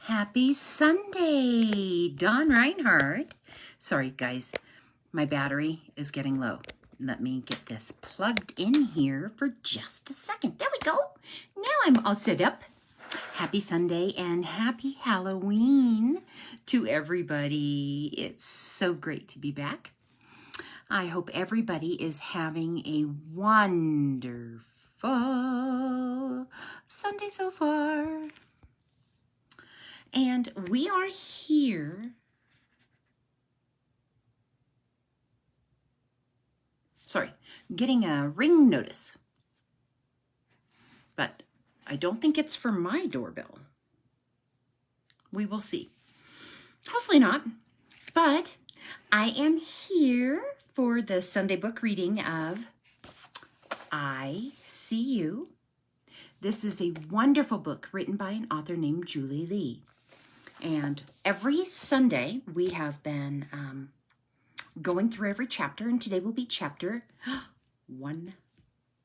Happy Sunday, Dawn Reinhardt. Sorry, guys, my battery is getting low. Let me get this plugged in here for just a second. There we go. Now I'm all set up. Happy Sunday and happy Halloween to everybody. It's so great to be back. I hope everybody is having a wonderful Sunday so far. And we are here getting a ring notice. But I don't think it's for my doorbell. We will see. Hopefully not. But I am here for the Sunday book reading of I See You. This is a wonderful book written by an author named Julie Lee. And every Sunday we have been going through every chapter, and today will be chapter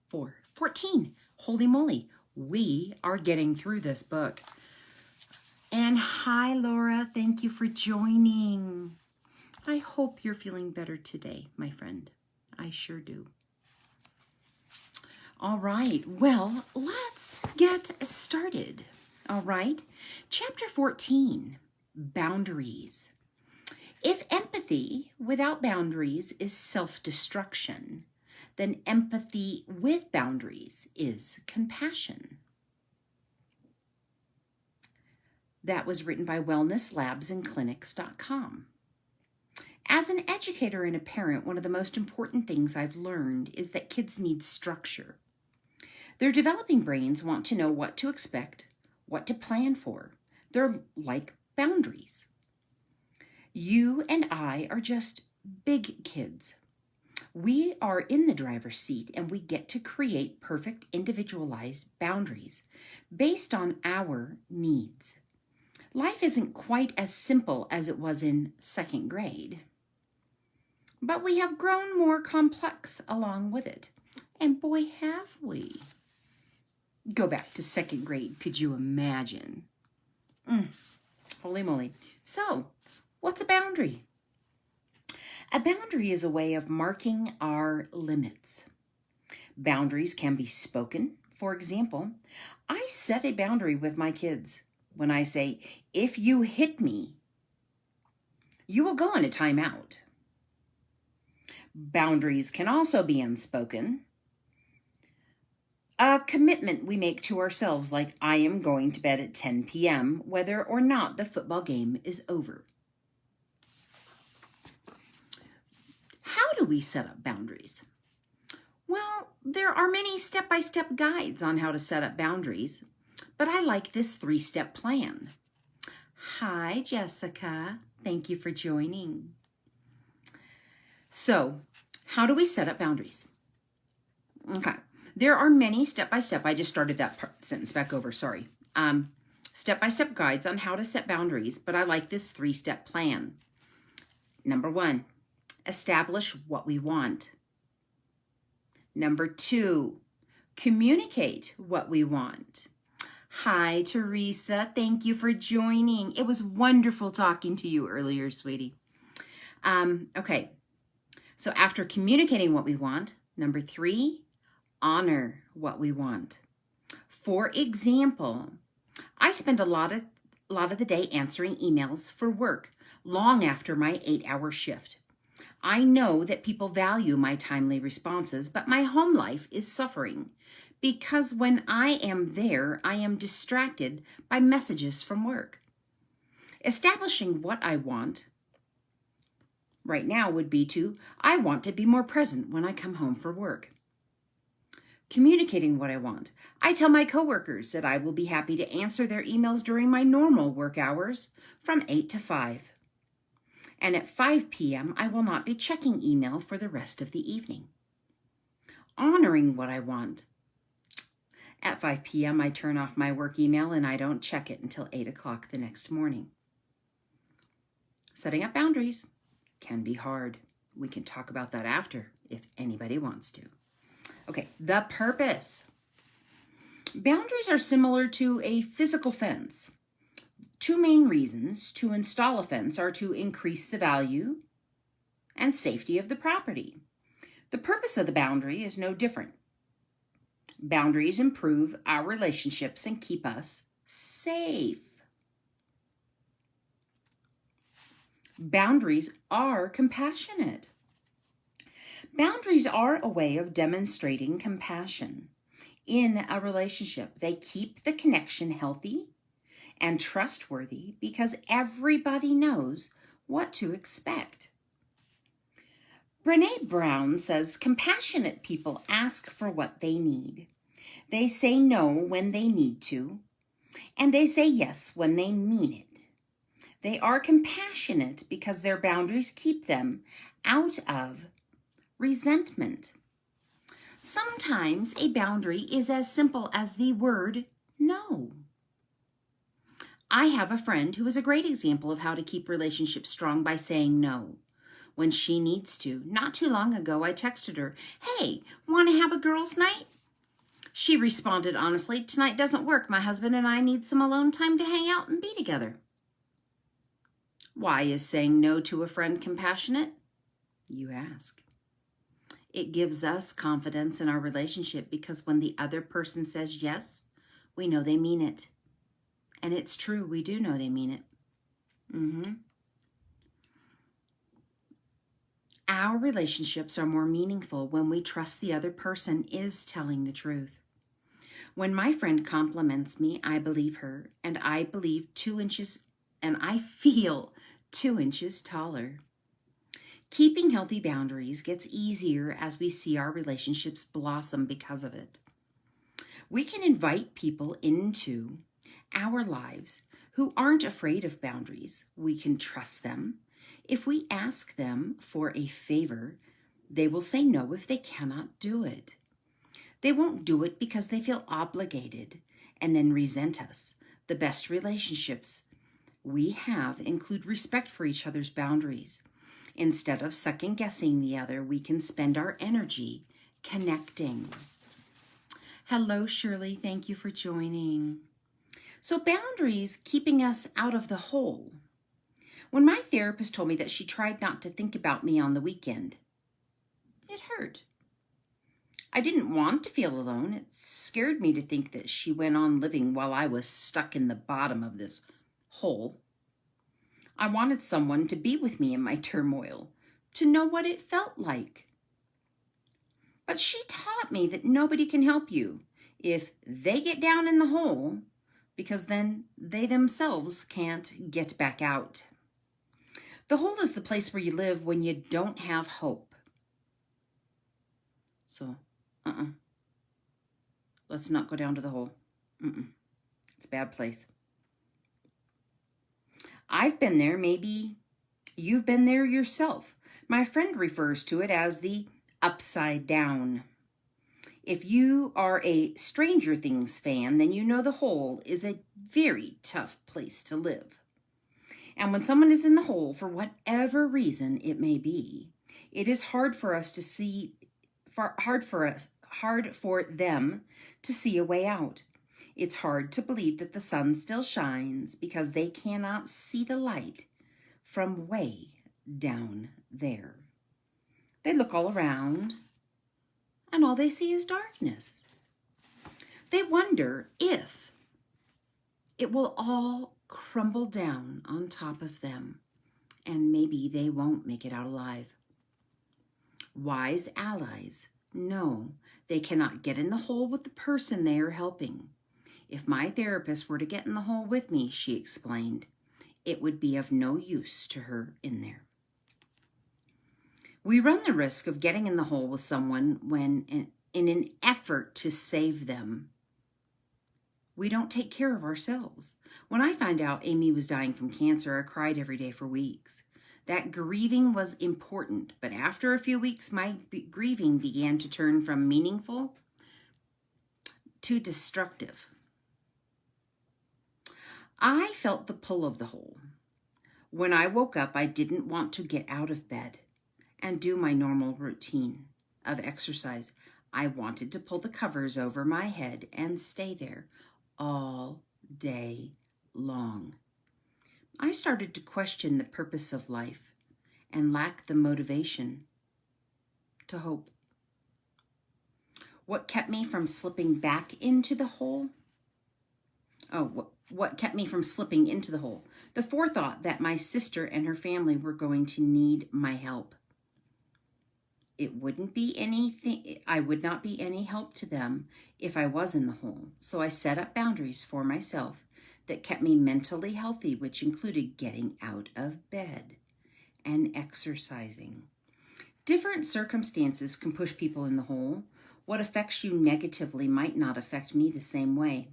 14. Holy moly, we are getting through this book. And hi, Laura, thank you for joining. I hope you're feeling better today, my friend. I sure do. All right, well, let's get started. All right, chapter 14, boundaries. If empathy without boundaries is self-destruction, then empathy with boundaries is compassion. That was written by wellnesslabsandclinics.com. As an educator and a parent, one of the most important things I've learned is that kids need structure. Their developing brains want to know what to expect, what to plan for. They're like boundaries. You and I are just big kids. We are in the driver's seat and we get to create perfect individualized boundaries based on our needs. Life isn't quite as simple as it was in second grade, but we have grown more complex along with it. And boy, have we. Go back to second grade, could you imagine? Holy moly. So, what's a boundary? A boundary is a way of marking our limits. Boundaries can be spoken. For example, I set a boundary with my kids when I say, if you hit me, you will go on a timeout. Boundaries can also be unspoken. A commitment we make to ourselves, like I am going to bed at 10 p.m., whether or not the football game is over. How do we set up boundaries? Well, there are many step-by-step guides on how to set up boundaries, but I like this 3-step plan. Hi, Jessica. Thank you for joining. So, how do we set up boundaries? Okay. There are many step-by-step, I just started that sentence back over, sorry. Step-by-step guides on how to set boundaries, but I like this 3-step plan. Number 1, establish what we want. Number 2, communicate what we want. Hi, Teresa. Thank you for joining. It was wonderful talking to you earlier, sweetie. Okay, so after communicating what we want, number 3, honor what we want. For example, I spend a lot of the day answering emails for work long after my 8-hour shift. I know that people value my timely responses, but my home life is suffering because when I am there, I am distracted by messages from work. Establishing what I want right now would be I want to be more present when I come home for work. Communicating what I want. I tell my coworkers that I will be happy to answer their emails during my normal work hours from 8 to 5. And at 5 p.m., I will not be checking email for the rest of the evening. Honoring what I want. At 5 p.m., I turn off my work email and I don't check it until 8 o'clock the next morning. Setting up boundaries can be hard. We can talk about that after if anybody wants to. Okay, the purpose. Boundaries are similar to a physical fence. Two main reasons to install a fence are to increase the value and safety of the property. The purpose of the boundary is no different. Boundaries improve our relationships and keep us safe. Boundaries are compassionate. Boundaries are a way of demonstrating compassion in a relationship. They keep the connection healthy and trustworthy because everybody knows what to expect. Brené Brown says, compassionate people ask for what they need. They say no when they need to, and they say yes when they mean it. They are compassionate because their boundaries keep them out of resentment. Sometimes a boundary is as simple as the word no. I have a friend who is a great example of how to keep relationships strong by saying no when she needs to. Not too long ago, I texted her, "Hey, want to have a girls' night?" She responded honestly, "Tonight doesn't work. My husband and I need some alone time to hang out and be together." Why is saying no to a friend compassionate? You ask. It gives us confidence in our relationship because when the other person says yes, we know they mean it. And it's true, we do know they mean it. Our relationships are more meaningful when we trust the other person is telling the truth. When my friend compliments me, I believe her, and I feel 2 inches taller. Keeping healthy boundaries gets easier as we see our relationships blossom because of it. We can invite people into our lives who aren't afraid of boundaries. We can trust them. If we ask them for a favor, they will say no if they cannot do it. They won't do it because they feel obligated and then resent us. The best relationships we have include respect for each other's boundaries. Instead of second-guessing the other, we can spend our energy connecting. Hello, Shirley. Thank you for joining. So boundaries keeping us out of the hole. When my therapist told me that she tried not to think about me on the weekend, it hurt. I didn't want to feel alone. It scared me to think that she went on living while I was stuck in the bottom of this hole. I wanted someone to be with me in my turmoil, to know what it felt like. But she taught me that nobody can help you if they get down in the hole, because then they themselves can't get back out. The hole is the place where you live when you don't have hope. So, let's not go down to the hole. It's a bad place. I've been there. Maybe you've been there yourself. My friend refers to it as the upside down. If you are a Stranger Things fan, then you know the hole is a very tough place to live. And when someone is in the hole, for whatever reason it may be, it is hard for them to see a way out. It's hard to believe that the sun still shines because they cannot see the light from way down there. They look all around, and all they see is darkness. They wonder if it will all crumble down on top of them, and maybe they won't make it out alive. Wise allies know they cannot get in the hole with the person they are helping. If my therapist were to get in the hole with me, she explained, it would be of no use to her in there. We run the risk of getting in the hole with someone when, in an effort to save them, we don't take care of ourselves. When I found out Amy was dying from cancer, I cried every day for weeks. That grieving was important, but after a few weeks, my grieving began to turn from meaningful to destructive. I felt the pull of the hole. When I woke up, I didn't want to get out of bed and do my normal routine of exercise. I wanted to pull the covers over my head and stay there all day long. I started to question the purpose of life and lack the motivation to hope. What kept me from slipping back into the hole? What kept me from slipping into the hole? The forethought that my sister and her family were going to need my help. I would not be any help to them if I was in the hole. So I set up boundaries for myself that kept me mentally healthy, which included getting out of bed and exercising. Different circumstances can push people in the hole. What affects you negatively might not affect me the same way.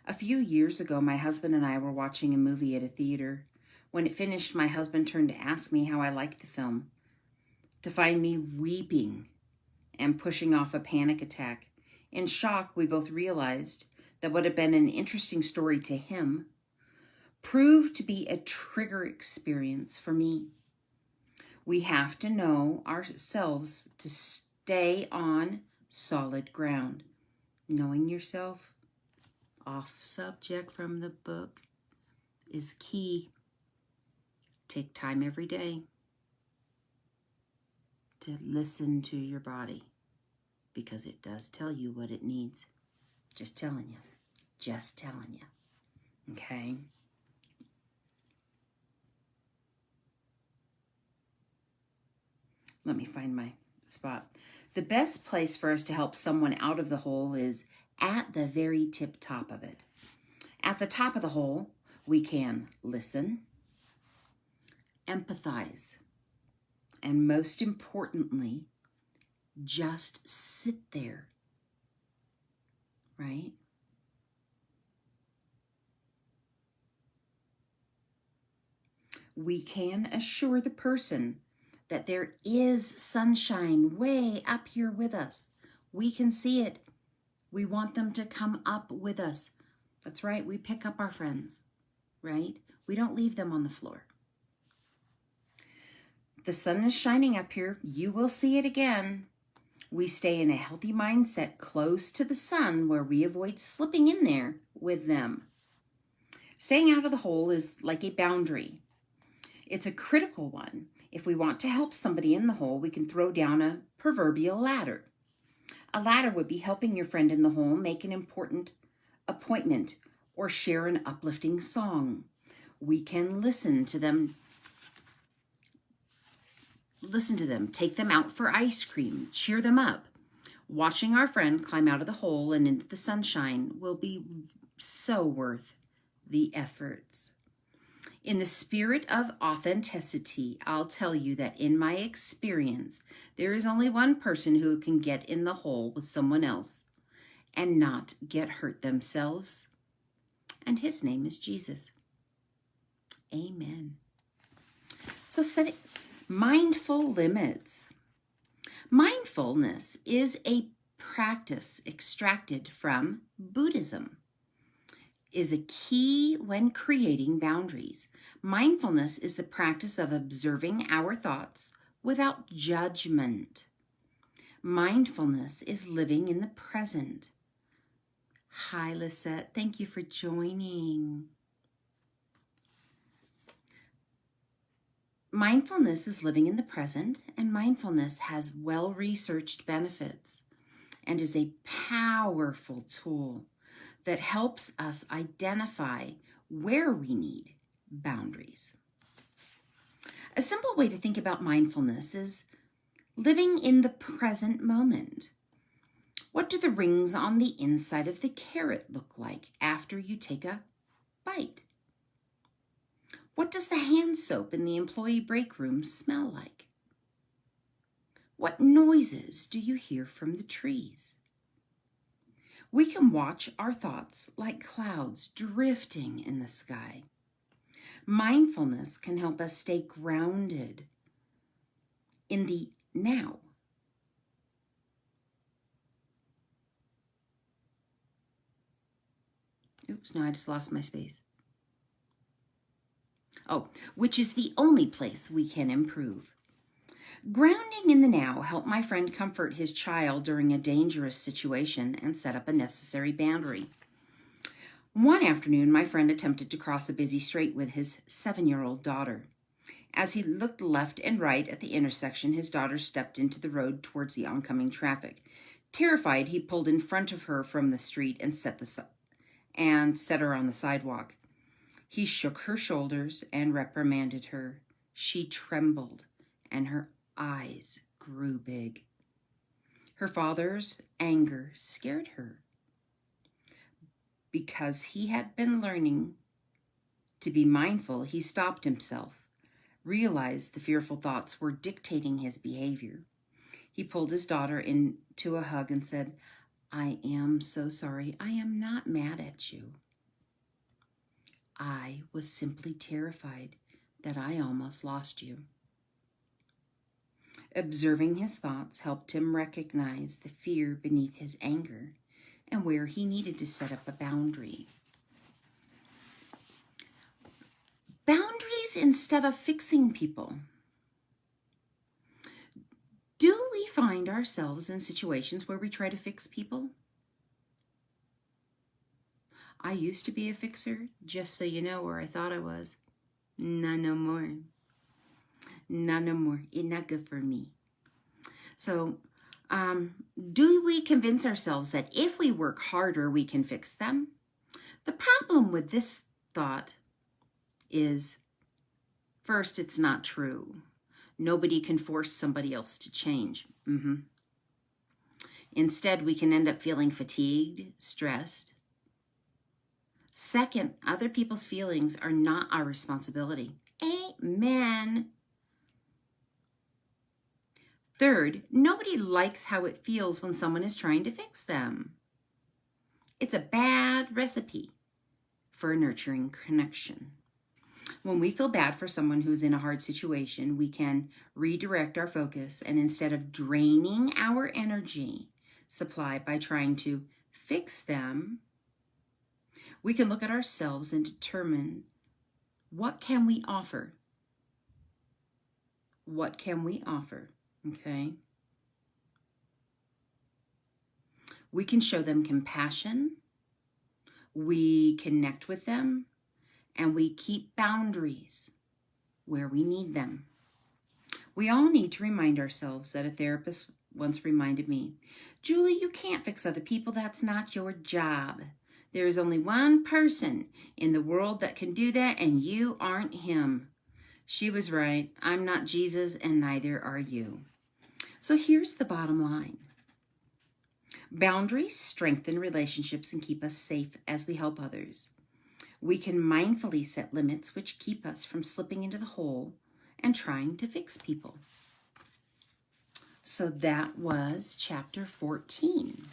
A few years ago, my husband and I were watching a movie at a theater. When it finished, my husband turned to ask me how I liked the film, to find me weeping and pushing off a panic attack. In shock, we both realized that what had been an interesting story to him proved to be a trigger experience for me. We have to know ourselves to stay on solid ground. Knowing yourself, off subject from the book, is key. Take time every day to listen to your body, because it does tell you what it needs. Just telling you. Just telling you. Okay? Let me find my spot. The best place for us to help someone out of the hole is at the very tip top of it. At the top of the hole, we can listen, empathize, and most importantly, just sit there, right? We can assure the person that there is sunshine way up here with us. We can see it. We want them to come up with us. That's right, we pick up our friends, right? We don't leave them on the floor. The sun is shining up here. You will see it again. We stay in a healthy mindset close to the sun where we avoid slipping in there with them. Staying out of the hole is like a boundary. It's a critical one. If we want to help somebody in the hole, we can throw down a proverbial ladder. A ladder would be helping your friend in the hole make an important appointment or share an uplifting song. We can listen to them, take them out for ice cream, cheer them up. Watching our friend climb out of the hole and into the sunshine will be so worth the efforts. In the spirit of authenticity, I'll tell you that in my experience, there is only one person who can get in the hole with someone else and not get hurt themselves, and his name is Jesus. Amen. So setting mindful limits. Mindfulness is a practice extracted from Buddhism. Is a key when creating boundaries. Mindfulness is the practice of observing our thoughts without judgment. Mindfulness is living in the present. Hi, Lisette. Thank you for joining. Mindfulness is living in the present, and mindfulness has well-researched benefits and is a powerful tool that helps us identify where we need boundaries. A simple way to think about mindfulness is living in the present moment. What do the rings on the inside of the carrot look like after you take a bite? What does the hand soap in the employee break room smell like? What noises do you hear from the trees? We can watch our thoughts like clouds drifting in the sky. Mindfulness can help us stay grounded in the now. Oops, no, I just lost my space. Which is the only place we can improve. Grounding in the now helped my friend comfort his child during a dangerous situation and set up a necessary boundary. One afternoon, my friend attempted to cross a busy street with his 7-year-old daughter. As he looked left and right at the intersection, his daughter stepped into the road towards the oncoming traffic. Terrified, he pulled in front of her from the street and set her on the sidewalk. He shook her shoulders and reprimanded her. She trembled, and her eyes grew big. Her father's anger scared her. Because he had been learning to be mindful, he stopped himself, realized the fearful thoughts were dictating his behavior. He pulled his daughter into a hug and said, "I am so sorry. I am not mad at you. I was simply terrified that I almost lost you." Observing his thoughts helped him recognize the fear beneath his anger and where he needed to set up a boundary. Boundaries instead of fixing people. Do we find ourselves in situations where we try to fix people? I used to be a fixer, just so you know where I thought I was. Not no more. Not no more. It's not good for me. So, do we convince ourselves that if we work harder, we can fix them? The problem with this thought is, first, it's not true. Nobody can force somebody else to change. Instead, we can end up feeling fatigued, stressed. Second, other people's feelings are not our responsibility. Amen. Third, nobody likes how it feels when someone is trying to fix them. It's a bad recipe for a nurturing connection. When we feel bad for someone who's in a hard situation, we can redirect our focus, and instead of draining our energy supply by trying to fix them, we can look at ourselves and determine, what can we offer? What can we offer? Okay. We can show them compassion, we connect with them, and we keep boundaries where we need them. We all need to remind ourselves that a therapist once reminded me, "Julie, you can't fix other people. That's not your job. There is only one person in the world that can do that, and you aren't him." She was right. I'm not Jesus, and neither are you. So here's the bottom line. Boundaries strengthen relationships and keep us safe as we help others. We can mindfully set limits which keep us from slipping into the hole and trying to fix people. So that was chapter 14.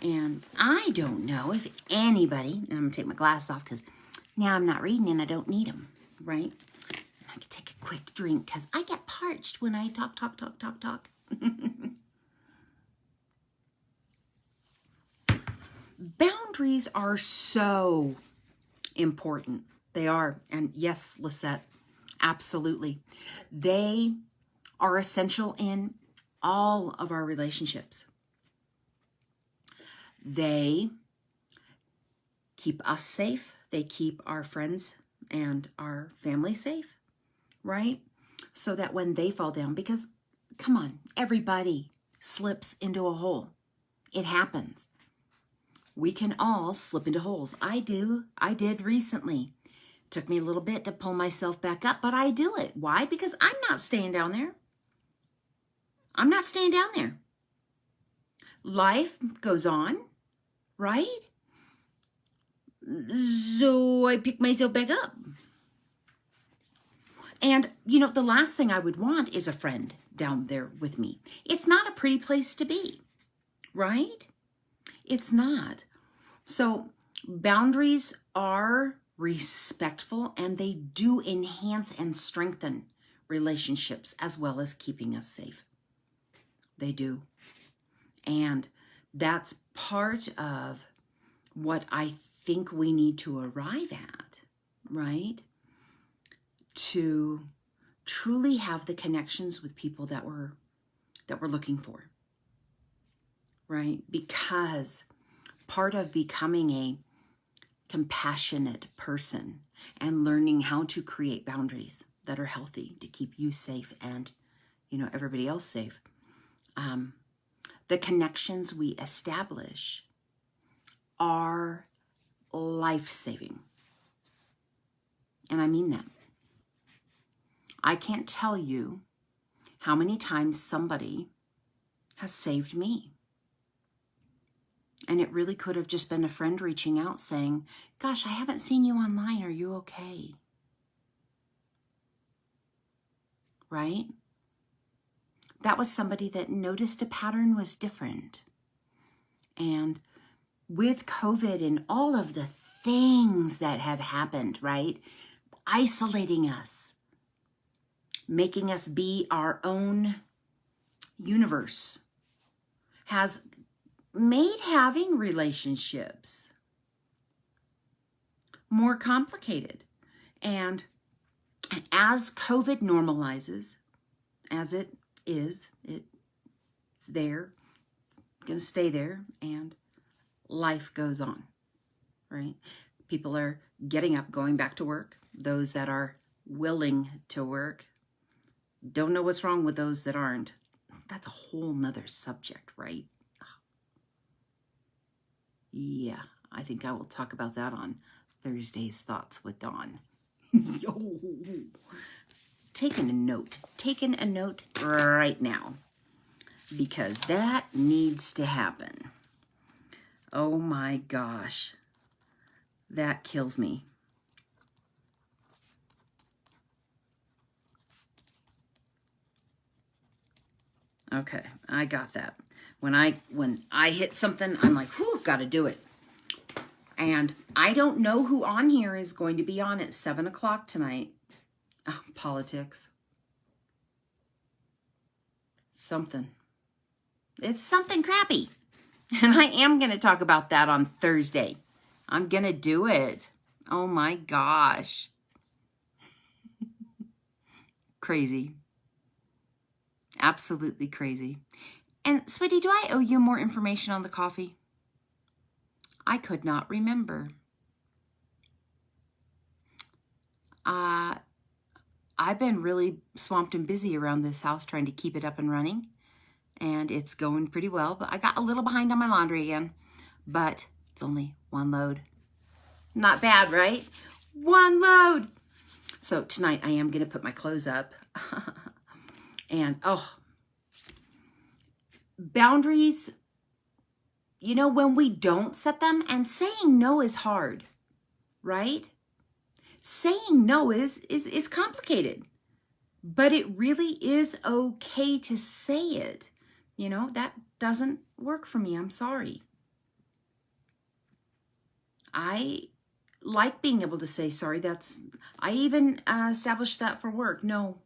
And I don't know if anybody, and I'm going to take my glasses off because now I'm not reading and I don't need them, right? I could take a quick drink because I get parched when I talk. Boundaries are so important. They are. And yes, Lisette, absolutely. They are essential in all of our relationships. They keep us safe. They keep our friends and our family safe, right? So that when they fall down, because come on, everybody slips into a hole. It happens. We can all slip into holes. I do. I did recently. Took me a little bit to pull myself back up, but I do it. Why? Because I'm not staying down there. I'm not staying down there. Life goes on, right? So I pick myself back up. And, you know, the last thing I would want is a friend down there with me. It's not a pretty place to be, right? It's not. So boundaries are respectful, and they do enhance and strengthen relationships as well as keeping us safe. They do. And that's part of what I think we need to arrive at, right? To truly have the connections with people that we're looking for, right? Because part of becoming compassionate person and learning how to create boundaries that are healthy to keep you safe and, everybody else safe. The connections we establish are life-saving. And I mean that. I can't tell you how many times somebody has saved me. And it really could have just been a friend reaching out saying, gosh, I haven't seen you online. Are you okay? Right? That was somebody that noticed a pattern was different. And with COVID and all of the things that have happened, right? Isolating us, making us be our own universe, has made having relationships more complicated. And as COVID normalizes, as it is, it's there, it's going to stay there, and life goes on, right? People are getting up, going back to work. Those that are willing to work. Don't know what's wrong with those that aren't. That's a whole nother subject, right? Yeah, I think I will talk about that on Thursday's Thoughts with Dawn. Yo, taking a note right now, because that needs to happen. Oh my gosh, that kills me. Okay, I got that. When I hit something, I'm like, whew, got to do it. And I don't know who on here is going to be on at 7 o'clock tonight. Oh, politics. Something. It's something crappy. And I am going to talk about that on Thursday. I'm going to do it. Oh my gosh. Crazy. Absolutely crazy. And sweetie, do I owe you more information on the coffee? I could not remember. I've been really swamped and busy around this house trying to keep it up and running. And it's going pretty well. But I got a little behind on my laundry again. But it's only one load. Not bad, right? One load. So tonight I am going to put my clothes up. And, boundaries, when we don't set them, and saying no is hard, right? Saying no is complicated, but it really is okay to say it. That doesn't work for me. I'm sorry. I like being able to say sorry. I even established that for work. No,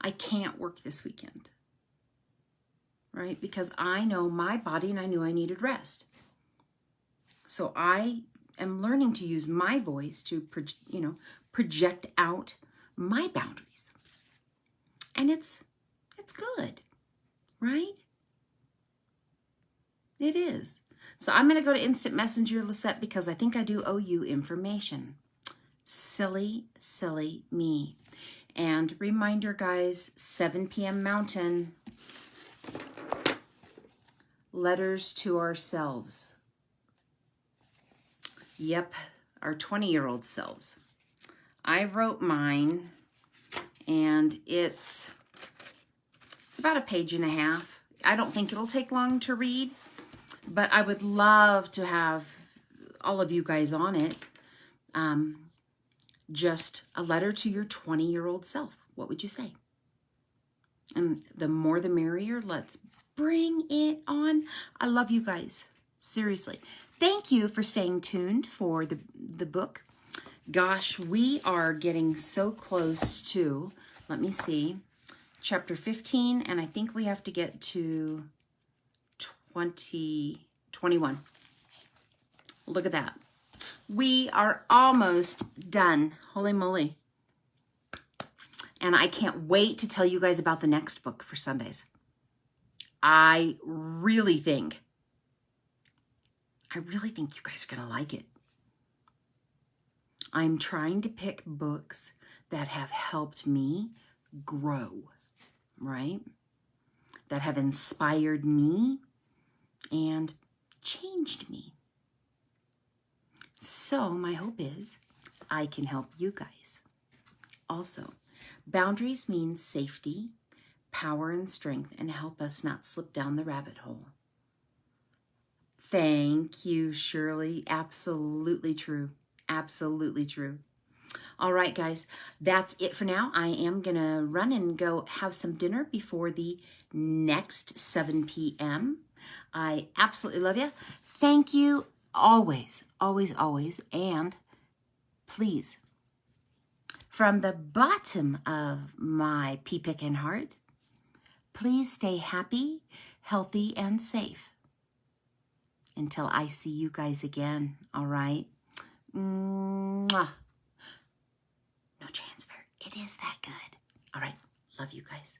I can't work this weekend. Right? Because I know my body and I knew I needed rest. So I am learning to use my voice to, project out my boundaries. And it's good, right? It is. So I'm going to go to Instant Messenger, Lisette, because I think I do owe you information. Silly, silly me. And reminder, guys, 7 p.m. Mountain. Letters to ourselves. Yep, our 20-year-old selves. I wrote mine, and it's about a page and a half. I don't think it'll take long to read, but I would love to have all of you guys on it. Just a letter to your 20-year-old self. What would you say? And the more the merrier. Let's bring it on. I love you guys. Seriously. Thank you for staying tuned for the book. Gosh, we are getting so close to, let me see, chapter 15, and I think we have to get to 21. Look at that. We are almost done. Holy moly. And I can't wait to tell you guys about the next book for Sundays. I really think you guys are going to like it. I'm trying to pick books that have helped me grow, right? That have inspired me and changed me. So my hope is I can help you guys. Also, boundaries mean safety, power, and strength, and help us not slip down the rabbit hole. Thank you, Shirley. Absolutely true. Absolutely true. All right, guys, that's it for now. I am going to run and go have some dinner before the next 7 p.m. I absolutely love you. Thank you always, always, always. And please, from the bottom of my pea-picking heart, please stay happy, healthy, and safe. Until I see you guys again, all right? Mwah. No transfer. It is that good. All right. Love you guys.